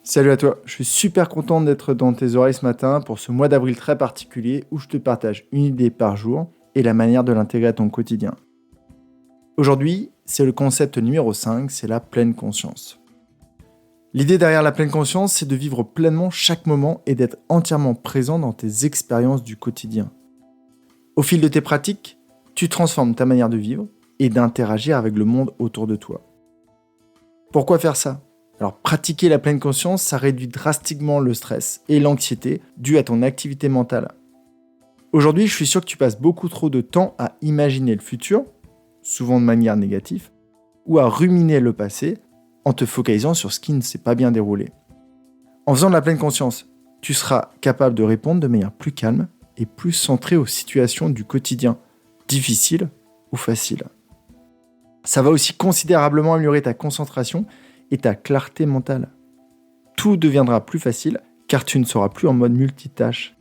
Salut à toi, je suis super content d'être dans tes oreilles ce matin pour ce mois d'avril très particulier où je te partage une idée par jour et la manière de l'intégrer à ton quotidien. Aujourd'hui, c'est le concept numéro 5, c'est la pleine conscience. L'idée derrière la pleine conscience, c'est de vivre pleinement chaque moment et d'être entièrement présent dans tes expériences du quotidien. Au fil de tes pratiques, tu transformes ta manière de vivre et d'interagir avec le monde autour de toi. Pourquoi faire ça ? Alors, pratiquer la pleine conscience, ça réduit drastiquement le stress et l'anxiété dû à ton activité mentale. Aujourd'hui, je suis sûr que tu passes beaucoup trop de temps à imaginer le futur, souvent de manière négative, ou à ruminer le passé en te focalisant sur ce qui ne s'est pas bien déroulé. En faisant de la pleine conscience, tu seras capable de répondre de manière plus calme et plus centrée aux situations du quotidien, difficiles ou faciles. Ça va aussi considérablement améliorer ta concentration et ta clarté mentale. Tout deviendra plus facile car tu ne seras plus en mode multitâche.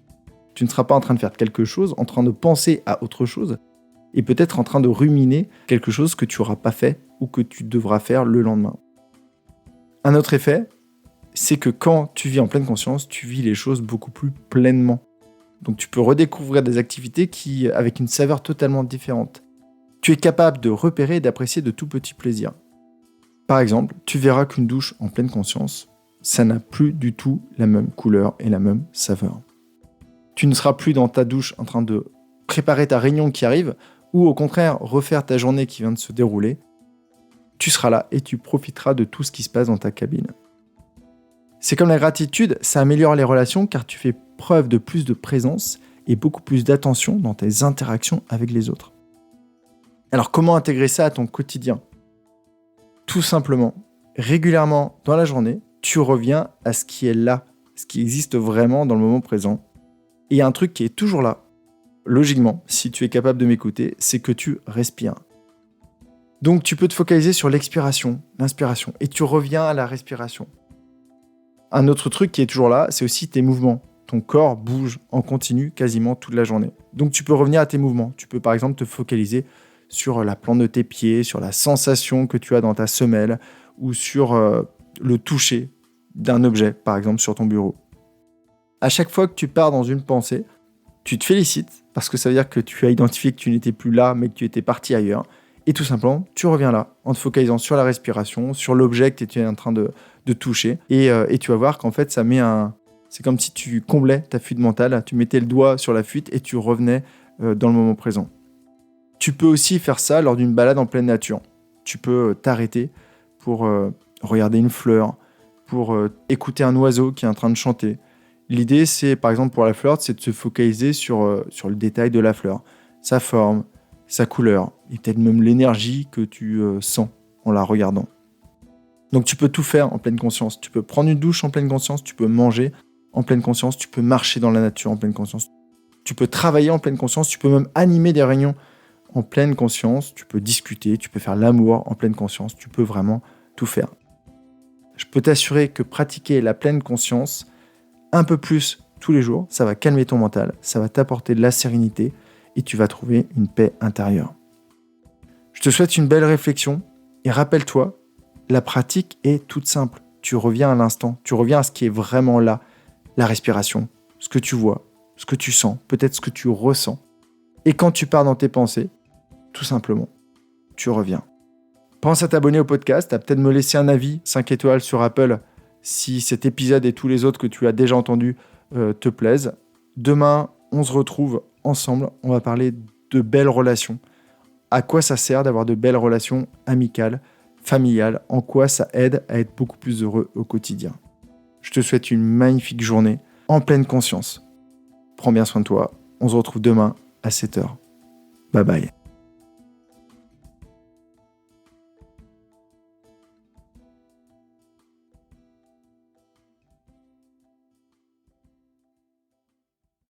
Tu ne seras pas en train de faire quelque chose, en train de penser à autre chose et peut-être en train de ruminer quelque chose que tu n'auras pas fait ou que tu devras faire le lendemain. Un autre effet, c'est que quand tu vis en pleine conscience, tu vis les choses beaucoup plus pleinement. Donc tu peux redécouvrir des activités avec une saveur totalement différente. Tu es capable de repérer et d'apprécier de tout petits plaisirs. Par exemple, tu verras qu'une douche en pleine conscience, ça n'a plus du tout la même couleur et la même saveur. Tu ne seras plus dans ta douche en train de préparer ta réunion qui arrive ou au contraire refaire ta journée qui vient de se dérouler. Tu seras là et tu profiteras de tout ce qui se passe dans ta cabine. C'est comme la gratitude, ça améliore les relations car tu fais preuve de plus de présence et beaucoup plus d'attention dans tes interactions avec les autres. Alors comment intégrer ça à ton quotidien ? Tout simplement, régulièrement dans la journée, tu reviens à ce qui est là, ce qui existe vraiment dans le moment présent. Et il y a un truc qui est toujours là, logiquement, si tu es capable de m'écouter, c'est que tu respires. Donc tu peux te focaliser sur l'expiration, l'inspiration, et tu reviens à la respiration. Un autre truc qui est toujours là, c'est aussi tes mouvements. Ton corps bouge en continu quasiment toute la journée. Donc tu peux revenir à tes mouvements. Tu peux par exemple te focaliser sur la plante de tes pieds, sur la sensation que tu as dans ta semelle ou sur le toucher d'un objet, par exemple sur ton bureau. À chaque fois que tu pars dans une pensée, tu te félicites parce que ça veut dire que tu as identifié que tu n'étais plus là mais que tu étais parti ailleurs. Et tout simplement, tu reviens là en te focalisant sur la respiration, sur l'objet que tu es en train de toucher. Et tu vas voir qu'en fait, c'est comme si tu comblais ta fuite mentale, tu mettais le doigt sur la fuite et tu revenais dans le moment présent. Tu peux aussi faire ça lors d'une balade en pleine nature. Tu peux t'arrêter pour regarder une fleur, pour écouter un oiseau qui est en train de chanter. L'idée, c'est, par exemple, pour la fleur, c'est de se focaliser sur le détail de la fleur, sa forme, sa couleur, et peut-être même l'énergie que tu sens en la regardant. Donc tu peux tout faire en pleine conscience. Tu peux prendre une douche en pleine conscience, tu peux manger en pleine conscience, tu peux marcher dans la nature en pleine conscience. Tu peux travailler en pleine conscience, tu peux même animer des réunions en pleine conscience, tu peux discuter, tu peux faire l'amour en pleine conscience, tu peux vraiment tout faire. Je peux t'assurer que pratiquer la pleine conscience un peu plus tous les jours, ça va calmer ton mental, ça va t'apporter de la sérénité et tu vas trouver une paix intérieure. Je te souhaite une belle réflexion et rappelle-toi, la pratique est toute simple. Tu reviens à l'instant, tu reviens à ce qui est vraiment là, la respiration, ce que tu vois, ce que tu sens, peut-être ce que tu ressens. Et quand tu pars dans tes pensées, tout simplement, tu reviens. Pense à t'abonner au podcast, à peut-être me laisser un avis 5 étoiles sur Apple si cet épisode et tous les autres que tu as déjà entendus te plaisent. Demain, on se retrouve ensemble, on va parler de belles relations. À quoi ça sert d'avoir de belles relations amicales, familiales, en quoi ça aide à être beaucoup plus heureux au quotidien. Je te souhaite une magnifique journée en pleine conscience. Prends bien soin de toi, on se retrouve demain à 7h. Bye bye.